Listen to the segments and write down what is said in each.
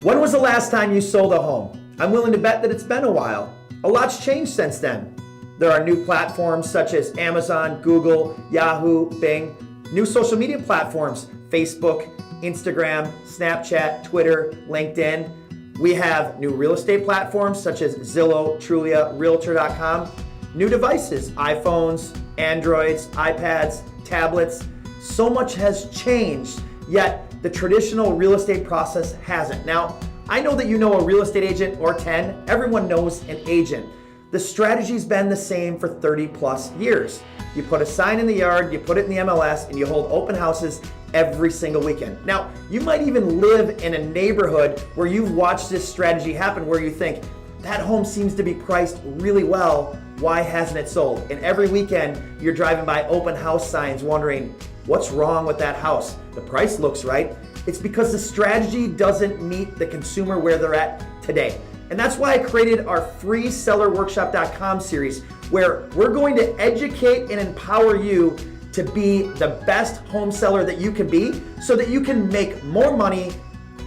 When was the last time you sold a home? I'm willing to bet that it's been a while. A lot's changed since then. There are new platforms such as Amazon, Google, Yahoo, Bing, new social media platforms, Facebook, Instagram, Snapchat, Twitter, LinkedIn. We have new real estate platforms such as Zillow, Trulia, Realtor.com, new devices, iPhones, Androids, iPads, tablets. So much has changed, yet the traditional real estate process hasn't. Now, I know that you know a real estate agent or 10. Everyone knows an agent. The strategy's been the same for 30 plus years. You put a sign in the yard, you put it in the MLS, and you hold open houses every single weekend. Now, you might even live in a neighborhood where you've watched this strategy happen where you think, that home seems to be priced really well, why hasn't it sold? And every weekend, you're driving by open house signs wondering, what's wrong with that house? The price looks right. It's because the strategy doesn't meet the consumer where they're at today. And that's why I created our free sellerworkshop.com series, where we're going to educate and empower you to be the best home seller that you can be so that you can make more money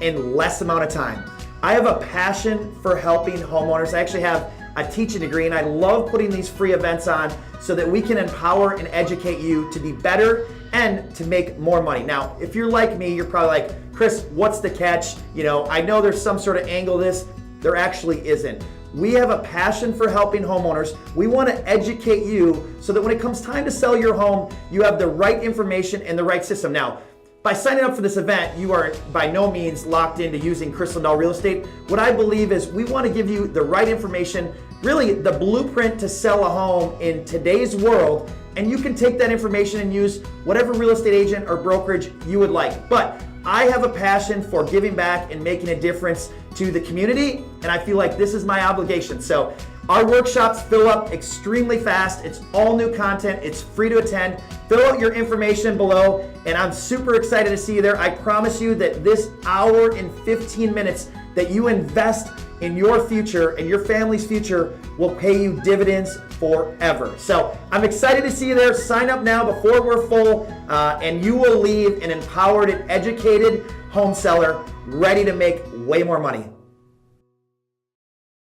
in less amount of time. I have a passion for helping homeowners. I actually have a teaching degree, and I love putting these free events on so that we can empower and educate you to be better and to make more money. Now, if you're like me, you're probably like, Kris, what's the catch? I know there's some sort of angle to this. There actually isn't. We have a passion for helping homeowners. We want to educate you so that when it comes time to sell your home, you have the right information and the right system. Now, by signing up for this event, you are by no means locked into using Kris Lindahl Real Estate. What I believe is we want to give you the right information, really the blueprint to sell a home in today's world, and you can take that information and use whatever real estate agent or brokerage you would like. But I have a passion for giving back and making a difference to the community, and I feel like this is my obligation. So our workshops fill up extremely fast. It's all new content. It's free to attend. Fill out your information below, and I'm super excited to see you there. I promise you that this hour and 15 minutes that you invest in your future and your family's future will pay you dividends forever. So I'm excited to see you there. Sign up now before we're full, and you will leave an empowered and educated home seller ready to make way more money.